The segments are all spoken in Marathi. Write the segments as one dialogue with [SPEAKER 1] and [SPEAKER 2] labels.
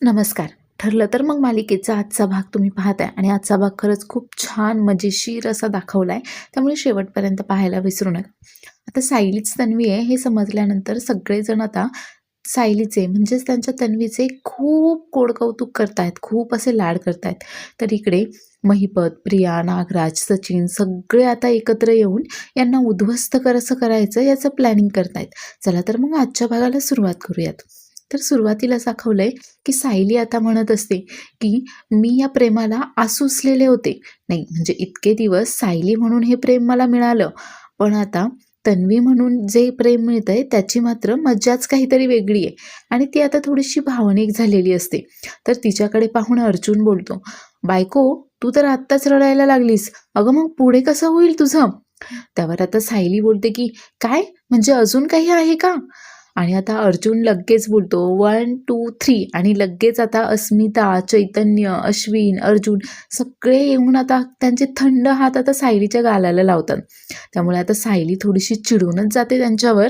[SPEAKER 1] नमस्कार. ठरलं तर मग मालिकेचा आजचा भाग तुम्ही पाहताय आणि आजचा भाग खरंच खूप छान मजेशीर असा दाखवलाय. त्यामुळे शेवटपर्यंत पाहायला विसरू नका. आता सायलीच तन्वी आहे हे समजल्यानंतर सगळेजण आता सायलीचे म्हणजेच त्यांच्या तन्वीचे खूप कोडकौतुक करतायत, खूप असे लाड करतायत. तर इकडे महिपत, प्रिया, नागराज, सचिन सगळे आता एकत्र येऊन यांना उद्ध्वस्त कसं करायचं याचं प्लॅनिंग करतायत. चला तर मग आजच्या भागाला सुरुवात करूयात. तर सुरुवातीला दाखवलंय की सायली आता म्हणत असते की मी या प्रेमाला आसुसलेले होते. नाही म्हणजे इतके दिवस सायली म्हणून हे प्रेम मला मिळालं, पण आता तन्वी म्हणून जे प्रेम मिळतंय त्याची मात्र मज्जाच काहीतरी वेगळी आहे आणि ती आता थोडीशी भावनिक झालेली असते. तर तिच्याकडे पाहून अर्जुन बोलतो, बायको तू तर आत्ताच रडायला लागलीस, अगं मग पुढे कसं होईल तुझं? त्यावर आता सायली बोलते की काय म्हणजे अजून काही आहे का? आणि आता अर्जुन लगेच बोलतो 1, 2, 3 आणि लगेच आता अस्मिता, चैतन्य, अश्विन, अर्जुन सगळे येऊन आता त्यांचे थंड हात आता सायलीच्या गालाला लावतात. त्यामुळे आता सायली थोडीशी चिडूनच जाते त्यांच्यावर.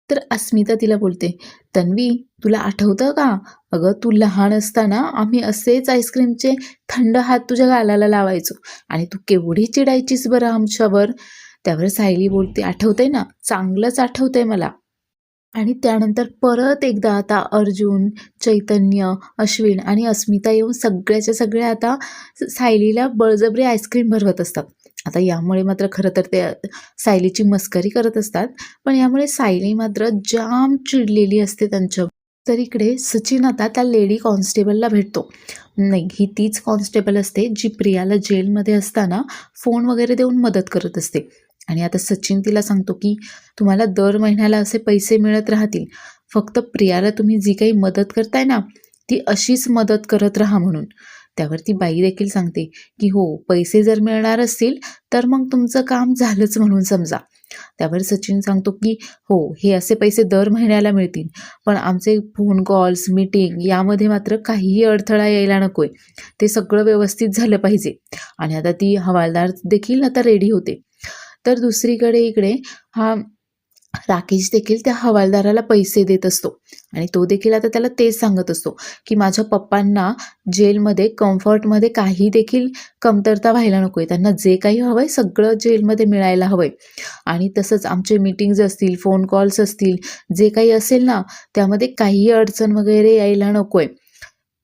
[SPEAKER 1] तर अस्मिता तिला बोलते, तन्वी तुला आठवतं का? अगं तू लहान असताना आम्ही असेच आईस्क्रीमचे थंड हात तुझ्या गालाला लावायचो आणि तू केवढी चिडायचीस बरं आमच्यावर. त्यावर सायली बोलते, आठवतंय ना, चांगलंच आठवतंय मला. आणि त्यानंतर परत एकदा आता अर्जुन, चैतन्य, अश्विन आणि अस्मिता येऊन सगळ्याच्या सगळ्या आता सायलीला बळजबरी आईस्क्रीम भरवत असतात. आता यामुळे मात्र खरं तर ते सायलीची मस्करी करत असतात, पण यामुळे सायली मात्र जाम चिडलेली असते त्यांच्यावर. तर इकडे सचिन आता त्या लेडी कॉन्स्टेबलला भेटतो. नाही, ही तीच कॉन्स्टेबल असते जी प्रियाला जेलमध्ये असताना फोन वगैरे देऊन मदत करत असते. आणि आता सचिन तिला सांगतो की तुम्हाला दर महिन्याला असे पैसे मिळत राहतील, फक्त प्रियाला तुम्ही जी काही मदत करताय ना ती अशीच मदत करत राहा म्हणून. त्यावर ती बाई देखील सांगते की हो, पैसे जर मिळणार असतील तर मग तुमचं काम झालंच म्हणून समजा. त्यावर सचिन सांगतो की हो, हे असे पैसे दर महिन्याला मिळतील, पण आमचे फोन कॉल्स, मीटिंग यामध्ये मात्र काहीही अडथळा यायला नकोय, ते सगळं व्यवस्थित झालं पाहिजे. आणि आता ती हवालदार देखील आता रेडी होते. तर दुसरीकडे इकडे हा राकेश देखील त्या हवालदाराला पैसे देत असतो आणि तो देखील आता त्याला तेच सांगत असतो की माझ्या पप्पांना जेलमध्ये कम्फर्टमध्ये काही देखील कमतरता व्हायला नको आहे, त्यांना जे काही हवं आहे सगळं जेलमध्ये मिळायला हवं आहे. आणि तसंच आमचे मीटिंग्ज असतील, फोन कॉल्स असतील, जे काही असेल ना त्यामध्ये काही अडचण वगैरे यायला नको आहे.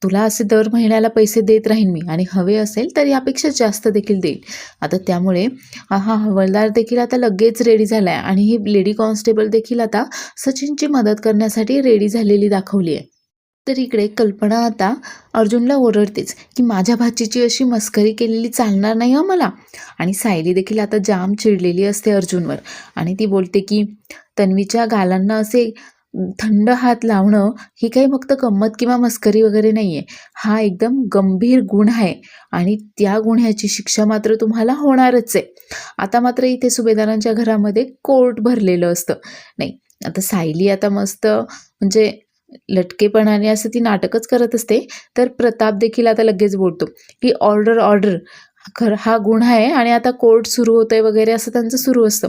[SPEAKER 1] तुला असे दर महिन्याला पैसे देत राहीन मी आणि हवे असेल तर यापेक्षा जास्त देखील देईल. आता त्यामुळे हा हवालदार देखील आता लगेच रेडी झाला आहे आणि ही लेडी कॉन्स्टेबल देखील आता सचिनची मदत करण्यासाठी रेडी झालेली दाखवली आहे. तर इकडे कल्पना आता अर्जुनला ओरडतेच की माझ्या भाचीची अशी मस्करी केलेली चालणार नाही हो मला. आणि सायली देखील आता जाम चिडलेली असते अर्जुनवर आणि ती बोलते की तन्वीच्या गालांना असे थंड हात लावणं ही काही फक्त गंमत किंवा मस्करी वगैरे नाही आहे, हा एकदम गंभीर गुन्हा आहे आणि त्या गुन्ह्याची शिक्षा मात्र तुम्हाला होणारच आहे. आता मात्र इथे सुभेदारांच्या घरामध्ये कोर्ट भरलेलं असतं. नाही, आता सायली आता मस्त म्हणजे लटकेपणाने असं ती नाटकच करत असते. तर प्रताप देखील आता लगेच बोलतो की ऑर्डर ऑर्डर, खरं हा गुन्हा आहे आणि आता कोर्ट सुरू होतंय वगैरे असं त्यांचं सुरू असतं.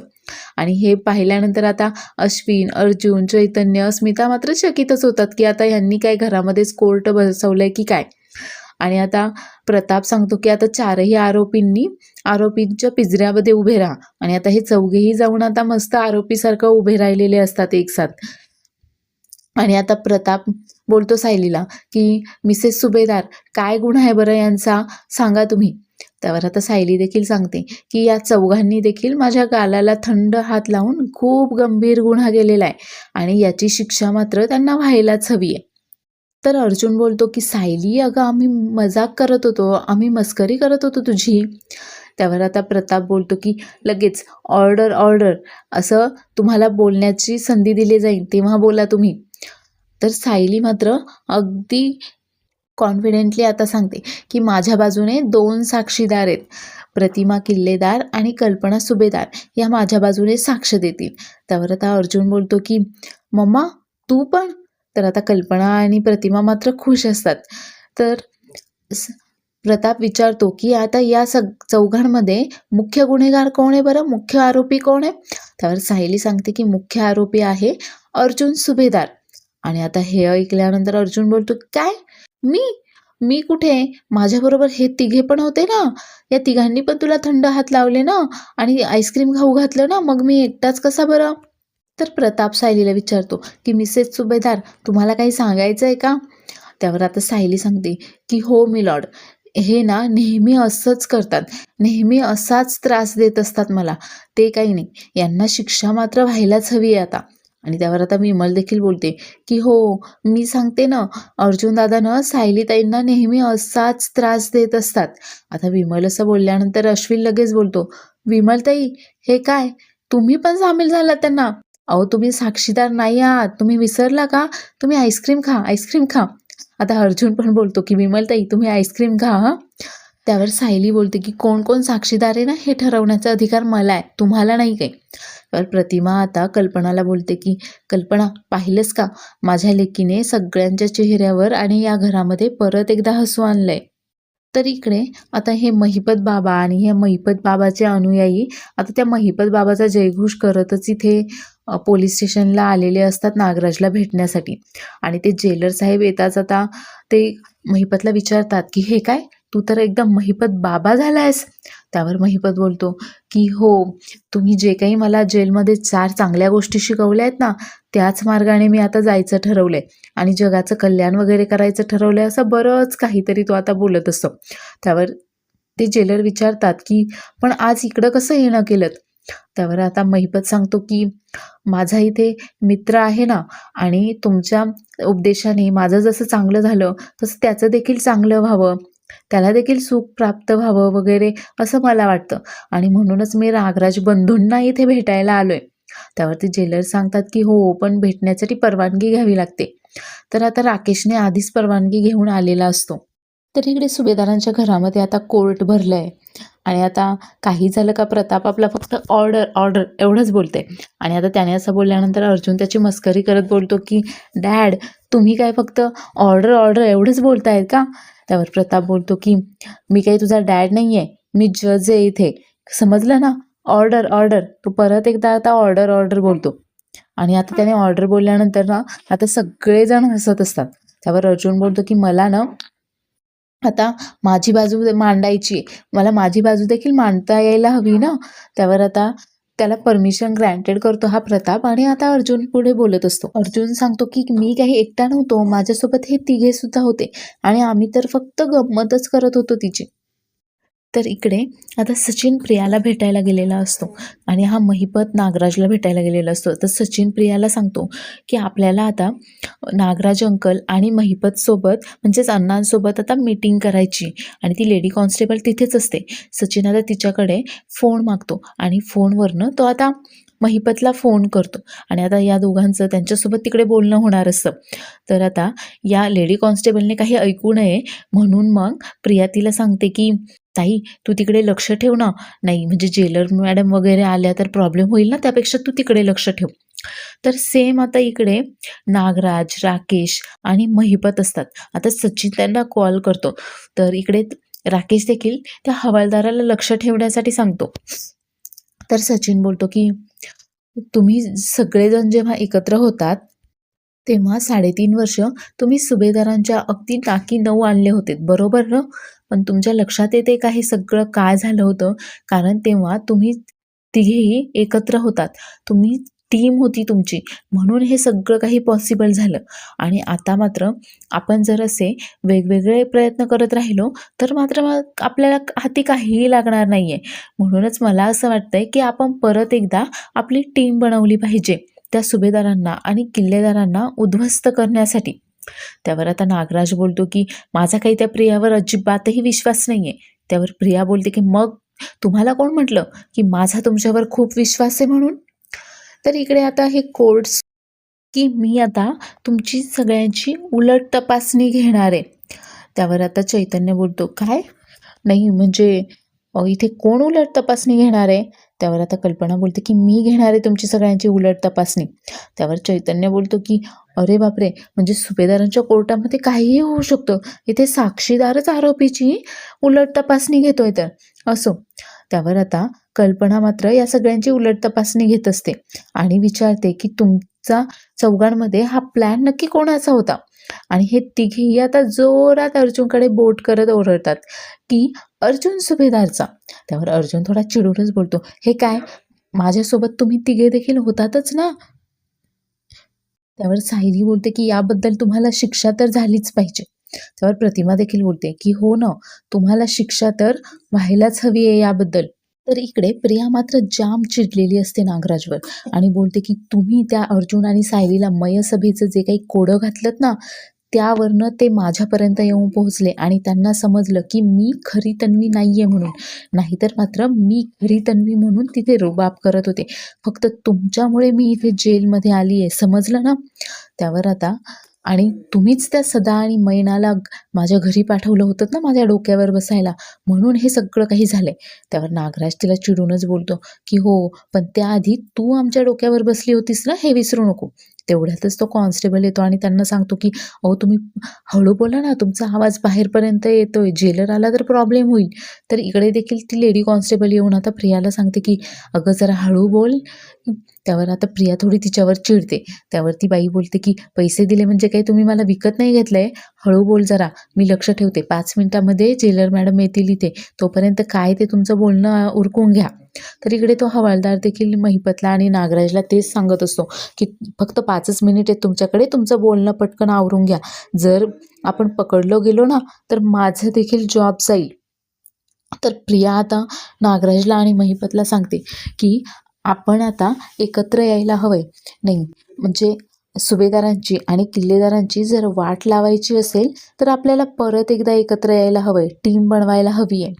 [SPEAKER 1] आणि हे पाहिल्यानंतर आता अश्विन, अर्जुन, चैतन्य, अस्मिता मात्र चकितच होतात की आता यांनी काय घरामध्येच कोर्ट बसवलंय की काय. आणि आता प्रताप सांगतो की आता चारही आरोपींच्या पिंजऱ्यामध्ये उभे राहा आणि आता हे चौघेही जाऊन आता मस्त आरोपीसारखं उभे राहिलेले असतात एकसाथ. आणि आता प्रताप बोलतो सायलीला की मिसेस सुभेदार, काय गुन्हा आहे बरं यांचा, सांगा तुम्ही. त्यावर आता सायली देखील सांगते की या चौघांनी देखील माझ्या गालाला थंड हात लावून खूप गंभीर गुन्हा केलेला आहे आणि याची शिक्षा मात्र त्यांना व्हायलाच हवी आहे. तर अर्जुन बोलतो की सायली, अगं आम्ही मजाक करत होतो, आम्ही मस्करी करत होतो तुझी. त्यावर आता प्रताप बोलतो की लगेच ऑर्डर ऑर्डर, असं तुम्हाला बोलण्याची संधी दिली जाईल तेव्हा बोला तुम्ही. तर सायली मात्र अगदी कॉन्फिडेंटली आता सांगते की माझ्या बाजूने 2 साक्षीदार आहेत, प्रतिमा किल्लेदार आणि कल्पना सुभेदार, या माझ्या बाजूने साक्ष देतील. त्यावर आता अर्जुन बोलतो की मम्मा तू पण? तर आता कल्पना आणि प्रतिमा मात्र खुश असतात. तर प्रताप विचारतो की आता या चौघांमध्ये मुख्य गुन्हेगार कोण आहे बरं, मुख्य आरोपी कोण आहे? त्यावर सायली सांगते की मुख्य आरोपी आहे अर्जुन सुभेदार आणि आता हे ऐकल्यानंतर अर्जुन बोलतो, काय मी मी कुठे, माझ्याबरोबर हे तिघे पण होते ना, या तिघांनी पण तुला थंड हात लावले ना आणि आईस्क्रीम खाऊ घातलं ना, मग मी एकटाच कसा बरं? तर प्रताप सायलीला विचारतो की मिसेस सुभेदार, तुम्हाला काही सांगायचं आहे का? त्यावर आता सायली सांगते की हो मिलॉर्ड, हे ना नेहमी असंच करतात, नेहमी असाच त्रास देत असतात मला, ते काही नाही, यांना शिक्षा मात्र व्हायलाच हवी आहे आता. आणि त्यावर आता विमल देखील बोलते की हो, मी सांगते ना, अर्जुन दादानं सायलीताईंना नेहमी असाच त्रास देत असतात. आता विमल असं बोलल्यानंतर अश्विन लगेच बोलतो, विमलताई, हे काय, तुम्ही पण सामील झालात त्यांना? अहो, तुम्ही साक्षीदार नाही आहात, तुम्ही विसरला का? तुम्ही आईस्क्रीम खा, आईस्क्रीम खा. आता अर्जुन पण बोलतो की विमलताई, तुम्ही आईस्क्रीम खा हां. त्यावर सायली बोलते की कोण कोण साक्षीदार आहे ना, हे ठरवण्याचा अधिकार मला आहे, तुम्हाला नाही काही. तर प्रतिमा आता कल्पनाला बोलते की कल्पना, पाहिलंस का, माझ्या लेकीने सगळ्यांच्या चेहऱ्यावर आणि या घरामध्ये परत एकदा हसू आणलंय. तर इकडे आता हे महिपत बाबा आणि हे महिपत बाबाचे अनुयायी आता त्या महिपत बाबाचा जयघोष करतच इथे पोलीस स्टेशनला आलेले असतात नागराजला भेटण्यासाठी. आणि ते जेलर साहेब येताच आता ते महिपतला विचारतात की हे काय, तू तर एकदम महिपत बाबा झालायस? त्यावर महिपत बोलतो की हो, तुम्ही जे काही मला जेलमध्ये 4 चांगल्या गोष्टी शिकवल्या आहेत ना, त्याच मार्गाने मी आता जायचं ठरवलंय आणि जगाचं कल्याण वगैरे करायचं ठरवलंय, असं बरंच काहीतरी तो आता बोलत असतो. त्यावर ते जेलर विचारतात की पण आज इकडं कसं येणं केलं? त्यावर आता महिपत सांगतो की माझा इथे मित्र आहे ना, आणि तुमच्या उपदेशाने माझं जसं चांगलं झालं तसं त्याचं देखील चांगलं व्हावं, त्याला देखील सुख प्राप्त व्हावं वगैरे, असं मला वाटतं, आणि म्हणूनच मी नागराज बंधूंना इथे भेटायला आलोय. त्यावरती जेलर सांगतात की हो, पण भेटण्यासाठी परवानगी घ्यावी लागते. तर आता राकेशने आधीच परवानगी घेऊन आलेला असतो. तर इकडे सुभेदारांच्या घरामध्ये आता कोर्ट भरलंय आणि आता काही झालं का प्रताप आपला फक्त ऑर्डर ऑर्डर एवढंच बोलते. आणि आता त्याने असं बोलल्यानंतर अर्जुन त्याची मस्करी करत बोलतो की डॅड, तुम्ही काय फक्त ऑर्डर ऑर्डर एवढंच बोलतायत का? त्यावर प्रताप बोलतो की मी काही तुझा डॅड नाही आहे, मी जज आहे इथे, समजलं ना? ऑर्डर ऑर्डर, तू परत एकदा आता ऑर्डर ऑर्डर बोलतो. आणि आता त्याने ऑर्डर बोलल्यानंतर ना आता सगळेजण हसत असतात. त्यावर अर्जुन बोलतो की मला ना आता माझी बाजू मांडायची आहे, मला माझी बाजू देखील मांडता यायला हवी ना. त्यावर आता त्याला परमिशन ग्रँटेड करतो हा प्रताप आणि आता अर्जुन पुढे बोलत असतो. अर्जुन सांगतो की मी काही एकटा नव्हतो, माझ्यासोबत हे तिघे सुद्धा होते आणि आम्ही तर फक्त गंमतच करत होतो तिची. तर इकडे आता सचिन प्रियाला भेटायला गेलेला असतो आणि हा महिपत नागराजला भेटायला गेलेला असतो. तर सचिन प्रियाला सांगतो की आपल्याला आता नागराज अंकल आणि महिपत सोबत म्हणजेच अण्णांसोबत आता मीटिंग करायची आणि ती लेडी कॉन्स्टेबल तिथेच असते. सचिन आता तिच्याकडे फोन मागतो आणि फोनवरनं तो आता महिपतला फोन करतो आणि आता या दोघांचं त्यांच्यासोबत तिकडे बोलणं होणार असतं. तर आता या लेडी कॉन्स्टेबलने काही ऐकू नये म्हणून मग प्रिया तिला सांगते की ताई, तू तिकडे लक्ष ठेव ना, नाही म्हणजे जेलर मॅडम वगैरे आल्या तर प्रॉब्लेम होईल ना, त्यापेक्षा तू तिकडे लक्ष ठेव. तर सेम आता इकडे नागराज, राकेश आणि महिपत असतात. आता सचिन त्यांना कॉल करतो, तर इकडे राकेश देखील त्या हवालदाराला लक्ष ठेवण्यासाठी सांगतो. तर सचिन बोलतो की तुम्ही सगळेजण जेव्हा एकत्र होतात तेव्हा 3.5 वर्ष तुम्ही सुभेदारांच्या अगदी टाकी 9 आणले होते, बरोबर ना? पण तुमच्या लक्षात येते का हे सगळं काय झालं होतं? कारण तेव्हा तुम्ही तिघेही एकत्र होतात, तुम्ही टीम होती तुमची, म्हणून हे सगळं काही पॉसिबल झालं. आणि आता मात्र आपण जर असे वेगवेगळे प्रयत्न करत राहिलो तर मात्र मग आपल्याला हाती काहीही लागणार नाही आहे. म्हणूनच मला असं वाटतंय की आपण परत एकदा आपली टीम बनवली पाहिजे त्या सुभेदारांना आणि किल्लेदारांना उद्ध्वस्त करण्यासाठी. त्यावर आता नागराज बोलतो की माझा काही त्या प्रियावर अजिबातही विश्वास नाही आहे. त्यावर प्रिया बोलते की मग तुम्हाला कोण म्हटलं की माझा तुमच्यावर खूप विश्वास आहे म्हणून? तर इकडे आता हे कोर्ट्स की मी आता तुमची सगळ्यांची उलट तपासणी घेणार आहे. त्यावर आता चैतन्य बोलतो काय? नाही म्हणजे इथे कोण उलट तपासणी घेणार आहे? त्यावर आता कल्पना बोलते की मी घेणार आहे तुमची सगळ्यांची उलट तपासणी. त्यावर चैतन्य बोलतो की अरे बापरे, म्हणजे सुभेदारांच्या कोर्टामध्ये काहीही होऊ शकतं, इथे साक्षीदारच आरोपीची उलट तपासणी घेतोय तर असो. त्यावर आता कल्पना मात्र या सगळ्यांची उलट तपासणी घेत असते आणि विचारते की चौघांमध्ये हा प्लॅन नक्की कोणाचा होता. आणि हे तिघेही आता जोरात अर्जुनकडे बोट करत ओरडतात की अर्जुन सुभेदारचा. त्यावर अर्जुन थोडा चिडूनच बोलतो, हे काय, माझ्यासोबत तुम्ही तिघे देखील होतातच ना. त्यावर सायली बोलते की याबद्दल तुम्हाला शिक्षा तर झालीच पाहिजे. त्यावर प्रतिमा देखील बोलते की हो ना, तुम्हाला शिक्षा तर व्हायलाच हवी आहे याबद्दल. तर इकडे प्रिया मात्र जाम चिडलेली असते नागराजवर आणि बोलते की तुम्ही त्या अर्जुन आणि सायलीला मयसभेचं जे काही कोडं घातलं ना, त्यावरनं ते माझ्यापर्यंत येऊन पोहोचले आणि त्यांना समजलं की मी खरी तन्वी नाहीये म्हणून. नाहीतर मात्र मी खरी तन्वी म्हणून तिथे रुबाब करत होते. फक्त तुमच्यामुळे मी इथे जेलमध्ये आली आहे, समजलं ना. त्यावर आता आणि तुम्हीच त्या सदा आणि मैनाला माझ्या घरी पाठवलं होतं ना माझ्या डोक्यावर बसायला, म्हणून हे सगळं काही झालंय. त्यावर नागराज तिला चिडूनच बोलतो की हो, पण त्याआधी तू आमच्या डोक्यावर बसली होतीस ना, हे विसरू नको. तेवढ्यातच तो कॉन्स्टेबल येतो आणि त्यांना सांगतो की अहो तुम्ही हळू बोला ना, तुमचा आवाज बाहेरपर्यंत येतोय, जेलर आला तर प्रॉब्लेम होईल. तर इकडे देखील ती लेडी कॉन्स्टेबल येऊन आता प्रियाला सांगते की अगं जरा हळू बोल. त्यावर आता प्रिया थोडी तिच्यावर चिडते. त्यावर ती बाई बोलते की पैसे दिले म्हणजे काही तुम्ही मला विकत नाही घेतलंय, हळू बोल जरा, मी लक्ष ठेवते. 5 मिनिटामध्ये जेलर मॅडम येतील इथे, तोपर्यंत काय ते तुमचं बोलणं उरकून घ्या. तर इकडे तो हवालदार देखील महिपतला आणि नागराजला तेच सांगत असतो की फक्त 5च मिनिट आहेत तुमच्याकडे, तुमचं बोलणं पटकन आवरून घ्या. जर आपण पकडलो गेलो ना, तर माझं देखील जॉब जाईल. तर प्रिया आता नागराजला आणि महिपतला सांगते की आपण आता एकत्र यायला हवंय. नाही म्हणजे सुभेदारांची आणि किल्लेदारांची जर वाट लावायची असेल तर आपल्याला परत एकदा एकत्र यायला हवंय, टीम बनवायला हवी आहे.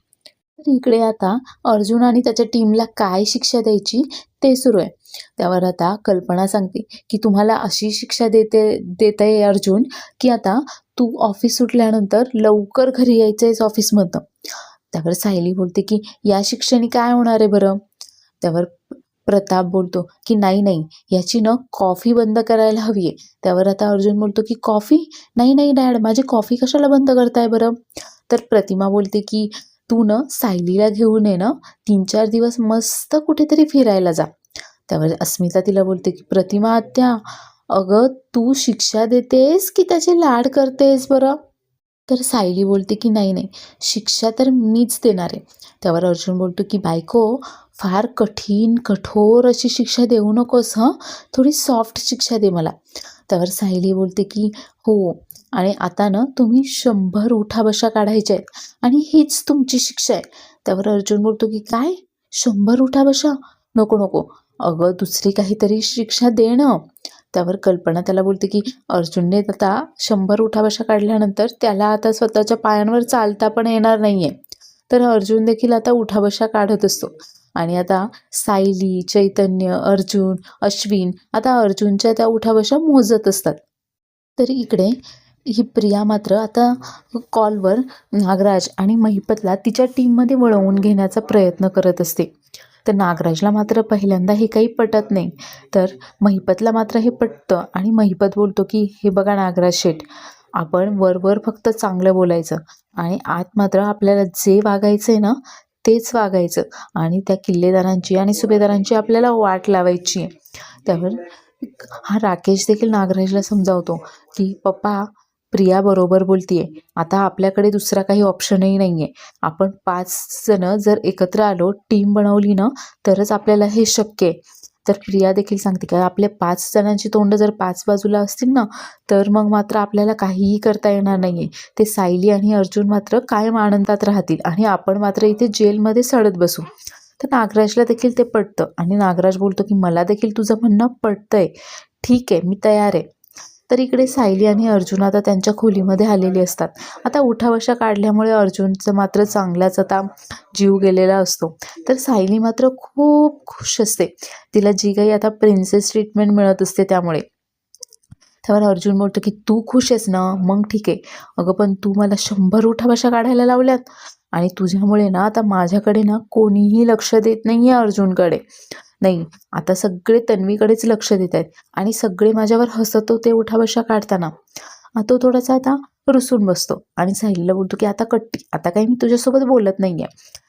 [SPEAKER 1] तर इकडे आता अर्जुन आणि त्याच्या टीमला काय शिक्षा द्यायची ते सुरू आहे. त्यावर आता कल्पना सांगते की तुम्हाला अशी शिक्षा देत आहे अर्जुन की आता तू ऑफिस सुटल्यानंतर लवकर घरी यायचं आहेस ऑफिसमधनं. त्यावर सायली बोलते की या शिक्षेने काय होणार आहे बरं. त्यावर प्रताप बोलतो की नाही नाही, याची ना कॉफी बंद करायला हवी आहे. त्यावर आता अर्जुन बोलतो की कॉफी, नाही नाही डॅड, माझी कॉफी कशाला बंद करताय बरं. तर प्रतिमा बोलते की तू ना सायलीला घेऊन ये ना, 3-4 दिवस मस्त कुठेतरी फिरायला जा. त्यावर अस्मिता तिला बोलते की प्रतिमा आत्या, अगं तू शिक्षा देतेस की त्याचे लाड करतेस बरं. तर सायली बोलते की नाही नाही, शिक्षा तर मीच देणार आहे. त्यावर अर्जुन बोलतो की बायको, फार कठीण कठोर अशी शिक्षा देऊ नकोस हं, थोडी सॉफ्ट शिक्षा दे मला. त्यावर सायली बोलते की हो, आणि आता ना तुम्ही 100 उठाबशा काढायच्या आहेत आणि हीच तुमची शिक्षा आहे. त्यावर अर्जुन बोलतो की काय, 100 उठाबशा, नको नको, अगं दुसरी काहीतरी शिक्षा दे ना. त्यावर कल्पना त्याला बोलते की अर्जुनने आता 100 उठाबशा काढल्यानंतर त्याला आता स्वतःच्या पायांवर चालता पण येणार नाहीये. तर अर्जुन देखील आता उठाबशा काढत असतो. आणि आता सायली, चैतन्य, अर्जुन, अश्विन आता अर्जुनच्या त्या उठाबशा मोजत असतात. तर इकडे ही प्रिया मात्र आता कॉलवर नागराज आणि महिपतला तिच्या टीममध्ये वळवून घेण्याचा प्रयत्न करत असते. तर नागराजला मात्र पहिल्यांदा हे काही पटत नाही. तर महिपतला मात्र हे पटतं आणि महिपत बोलतो की हे बघा नागराज शेठ, आपण वरवर फक्त चांगलं बोलायचं आणि आत मात्र आपल्याला जे वागायचं आहे ना तेच वागायचं आणि त्या किल्लेदारांची आणि सुभेदारांची आपल्याला वाट लावायची आहे. त्यावर हा राकेश देखील नागराजला समजावतो की पप्पा, प्रिया बरोबर बोलतीये, आता आपल्याकडे दुसरा काही ऑप्शनही नाही आहे. आपण 5 जण जर एकत्र आलो, टीम बनवली ना, तरच आपल्याला हे शक्य आहे. तर प्रिया देखील सांगते का आपल्या 5 जणांची तोंड जर 5 बाजूला असतील ना, तर मग मात्र आपल्याला काहीही करता येणार नाही आहे. ते सायली आणि अर्जुन मात्र कायम आनंदात राहतील आणि आपण मात्र इथे जेलमध्ये सडत बसू. तर नागराजला देखील ते पटतं आणि नागराज बोलतो की मला देखील तुझं म्हणणं पटतंय, ठीक आहे, मी तयार आहे. तर इकडे सायली आणि अर्जुन आता त्यांच्या खोलीमध्ये आलेले असतात. आता उठाबशा काढल्यामुळे अर्जुनचं मात्र चांगलाच आता जीव गेलेला असतो. तर सायली मात्र खूप खुश असते, तिला जी काही आता प्रिन्सेस ट्रीटमेंट मिळत असते त्यामुळे. त्यावर अर्जुन बोलतो की तू खुश आहेस ना, मग ठीक आहे. अगं पण तू मला 100 उठाबशा काढायला लावल्यात आणि तुझ्यामुळे ना आता माझ्याकडे ना कोणीही लक्ष देत नाही आहे अर्जुनकडे. नाही, आता सगळे तन्वीकडेच लक्ष देत आहेत आणि सगळे माझ्यावर हसत होते उठाबशा काढताना. तो थोडासा आता रुसून बसतो आणि सायलीला बोलतो की आता कट्टी, आता काही मी तुझ्यासोबत बोलत नाही आहे.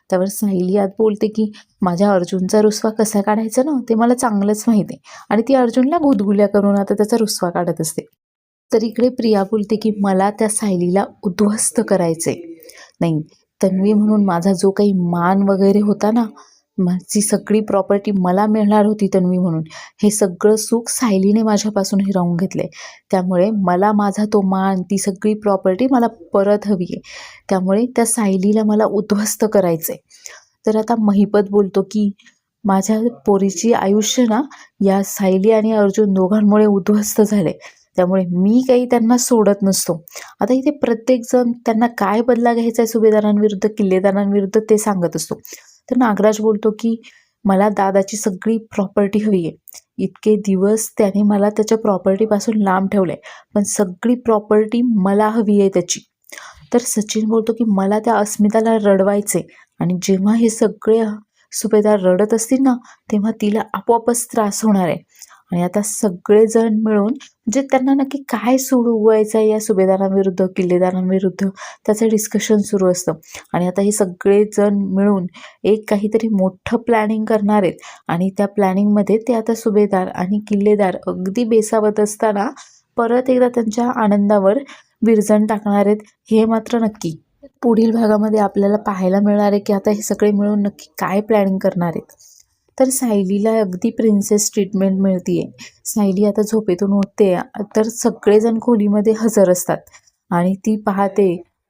[SPEAKER 1] त्यावर सायली आत बोलते की माझ्या अर्जुनचा रुसवा कसा काढायचा ना ते मला चांगलंच माहिती आहे, आणि ती अर्जुनला गुदगुल्या करून आता त्याचा रुसवा काढत असते. तर इकडे प्रिया बोलते की मला त्या सायलीला उद्ध्वस्त करायचे नाही. तन्वी म्हणून माझा जो काही मान वगैरे होता ना, माझी सगळी प्रॉपर्टी मला मिळणार होती तन्वी म्हणून, हे सगळं सुख सायलीने माझ्यापासून हिरावून घेतलंय. त्यामुळे मला माझा तो मान, ती सगळी प्रॉपर्टी मला परत हवी आहे. त्यामुळे त्या सायलीला मला उद्ध्वस्त करायचं आहे. तर आता महिपत बोलतो की माझ्या पोरीची आयुष्य ना या सायली आणि अर्जुन दोघांमुळे उद्ध्वस्त झाले, त्यामुळे मी काही त्यांना सोडत नसतो. आता इथे प्रत्येकजण त्यांना काय बदला घ्यायचा आहे सुभेदारांविरुद्ध, किल्लेदारांविरुद्ध ते सांगत असतो. तर नागराज बोलतो की मला दादाची सगळी प्रॉपर्टी हवी आहे. इतके दिवस त्याने मला त्याच्या प्रॉपर्टीपासून लांब ठेवलं आहे, पण सगळी प्रॉपर्टी मला हवी आहे त्याची. तर सचिन बोलतो की मला त्या अस्मिताला रडवायचे, आणि जेव्हा हे सगळे सुभेदार रडत असतील ना तेव्हा तिला आपोआपच त्रास होणार आहे. आणि आता सगळेजण मिळून म्हणजे त्यांना नक्की काय सूड उगवायचं आहे या सुभेदारांविरुद्ध, किल्लेदारांविरुद्ध, त्याचं डिस्कशन सुरू असतं. आणि आता हे सगळेजण मिळून एक काहीतरी मोठं प्लॅनिंग करणार आहेत, आणि त्या प्लॅनिंगमध्ये ते आता सुभेदार आणि किल्लेदार अगदी बेसावत असताना परत एकदा त्यांच्या आनंदावर विरजण टाकणार आहेत, हे मात्र नक्की. पुढील भागामध्ये आपल्याला पाहायला मिळणार आहे की आता हे सगळे मिळून नक्की काय प्लॅनिंग करणार आहेत. तर सायलीला अगदी प्रिन्सेस ट्रीटमेंट मिळते आहे. सायली आता झोपेतून उठते, तर सगळेजण खोलीमध्ये हजर असतात आणि ती पाहते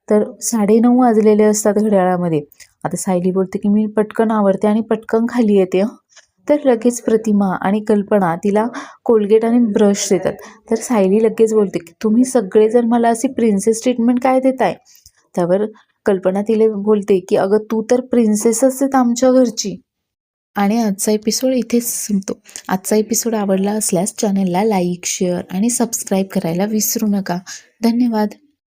[SPEAKER 1] तर 9:30 वाजलेले असतात घड्याळामध्ये. आता सायली बोलते की मी पटकन आवरते आणि पटकन खाली येते. तर लगेच प्रतिमा आणि कल्पना तिला कोलगेट आणि ब्रश देतात. तर सायली लगेच बोलते की तुम्ही सगळेजण मला अशी प्रिन्सेस ट्रीटमेंट काय देताय. त्यावर कल्पना तिला बोलते की अगं तू तर प्रिन्सेसच आहेत आमच्या घरची. आणि आजचा एपिसोड इथेच संपतो. आजचा एपिसोड आवडला असल्यास चॅनलला लाईक, शेअर आणि सबस्क्राईब करायला विसरू नका. धन्यवाद.